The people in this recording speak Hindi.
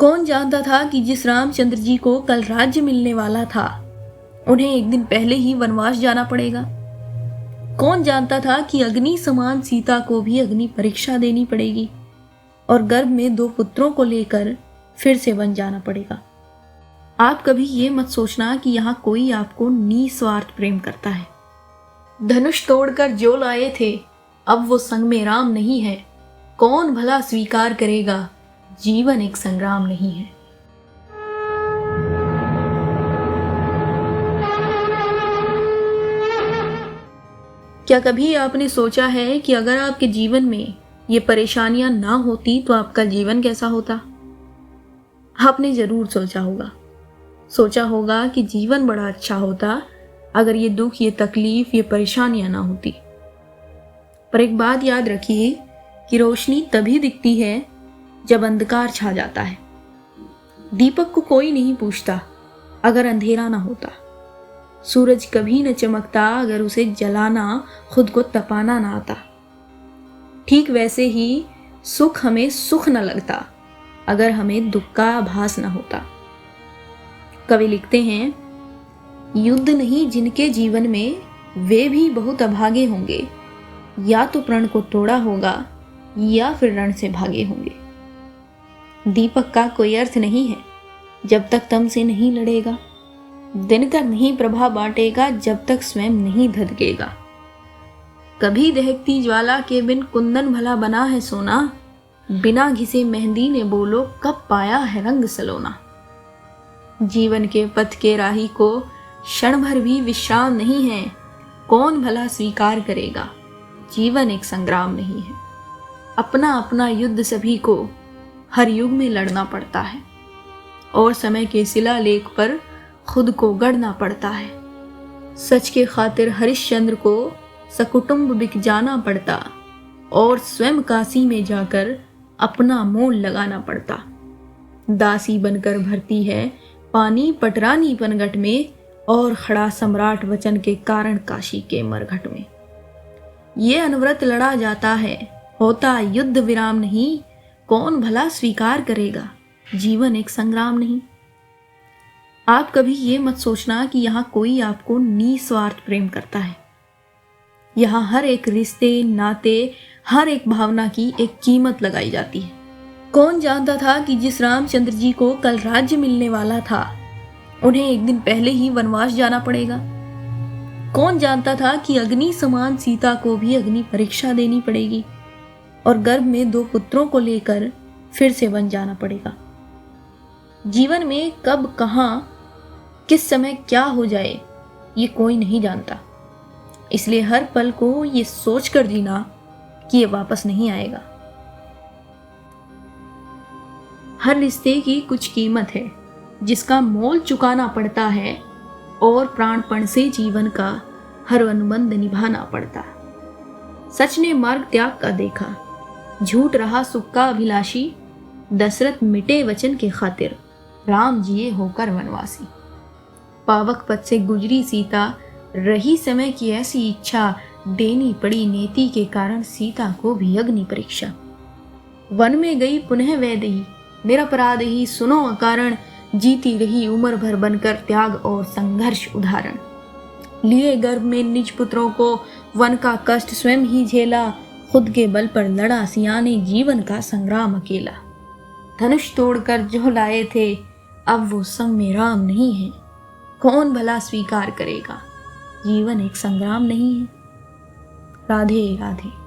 कौन जानता था कि जिस रामचंद्र जी को कल राज्य मिलने वाला था, उन्हें एक दिन पहले ही वनवास जाना पड़ेगा। कौन जानता था कि अग्नि समान सीता को भी अग्नि परीक्षा देनी पड़ेगी और गर्भ में 2 पुत्रों को लेकर फिर से वन जाना पड़ेगा। आप कभी ये मत सोचना कि यहाँ कोई आपको निस्वार्थ प्रेम करता है। धनुष तोड़कर जो लाए थे, अब वो संग में राम नहीं है। कौन भला स्वीकार करेगा, जीवन एक संग्राम नहीं है। क्या कभी आपने सोचा है कि अगर आपके जीवन में ये परेशानियां ना होती तो आपका जीवन कैसा होता? आपने जरूर सोचा होगा कि जीवन बड़ा अच्छा होता अगर ये दुख, ये तकलीफ, ये परेशानियां ना होती। पर एक बात याद रखिए कि रोशनी तभी दिखती है जब अंधकार छा जाता है। दीपक को कोई नहीं पूछता अगर अंधेरा ना होता। सूरज कभी न चमकता अगर उसे जलाना, खुद को तपाना ना आता। ठीक वैसे ही सुख हमें सुख न लगता अगर हमें दुख का आभास न होता। कवि लिखते हैं, युद्ध नहीं जिनके जीवन में, वे भी बहुत अभागे होंगे। या तो प्रण को तोड़ा होगा या फिर रण से भागे होंगे। दीपक का कोई अर्थ नहीं है जब तक तम से नहीं लड़ेगा। दिन का नहीं प्रभा बांटेगा जब तक स्वयं नहीं धधकेगा। कभी दहकती ज्वाला के बिन कुंदन भला बना है सोना। बिना घिसे मेहंदी ने बोलो कब पाया है रंग सलोना। जीवन के पथ के राही को क्षण भर भी विश्राम नहीं है। कौन भला स्वीकार करेगा, जीवन एक संग्राम नहीं है। अपना अपना युद्ध सभी को हर युग में लड़ना पड़ता है और समय के शिलालेख पर खुद को गढ़ना पड़ता है। सच के खातिर हरिश्चंद्र को सकुटुंब बिक जाना पड़ता और स्वयं काशी में जाकर अपना मोल लगाना पड़ता। दासी बनकर भरती है पानी पटरानी पनघट में और खड़ा सम्राट वचन के कारण काशी के मरघट में। ये अनवरत लड़ा जाता है, होता युद्ध विराम नहीं। कौन भला स्वीकार करेगा, जीवन एक संग्राम नहीं। आप कभी ये मत सोचना कि यहाँ कोई आपको निस्वार्थ प्रेम करता है। यहाँ हर एक रिश्ते, नाते, हर एक भावना की एक कीमत लगाई जाती है। कौन जानता था कि जिस रामचंद्र जी को कल राज्य मिलने वाला था, उन्हें एक दिन पहले ही वनवास जाना पड़ेगा। कौन जानता था कि अग्नि समान सीता को भी अग्नि परीक्षा देनी पड़ेगी और गर्भ में 2 पुत्रों को लेकर फिर से वन जाना पड़ेगा। जीवन में कब, कहां, किस समय क्या हो जाए, ये कोई नहीं जानता। इसलिए हर पल को ये सोचकर जीना कि ये वापस नहीं आएगा। हर रिश्ते की कुछ कीमत है जिसका मोल चुकाना पड़ता है और प्राणपण से जीवन का हर अनुबंध निभाना पड़ता। सच ने मार्ग त्याग का देखा, झूठ रहा सुख का अभिलाषी। दशरथ मिटे वचन के खातिर, राम जिए होकर वनवासी। पावक पथ से गुजरी सीता, रही समय की ऐसी इच्छा। देनी पड़ी नेति के कारण सीता को भी अग्नि परीक्षा। वन में गई पुनः वैदेही, निरपराध ही सुनो अकारण। जीती रही उम्र भर बनकर त्याग और संघर्ष उदाहरण। लिए गर्भ में निज पुत्रों को, वन का कष्ट स्वयं ही झेला। खुद के बल पर लड़ा सियाने, जीवन का संग्राम अकेला। धनुष तोड़कर जो लाए थे, अब वो संग में राम नहीं है। कौन भला स्वीकार करेगा, जीवन एक संग्राम नहीं है। राधे राधे।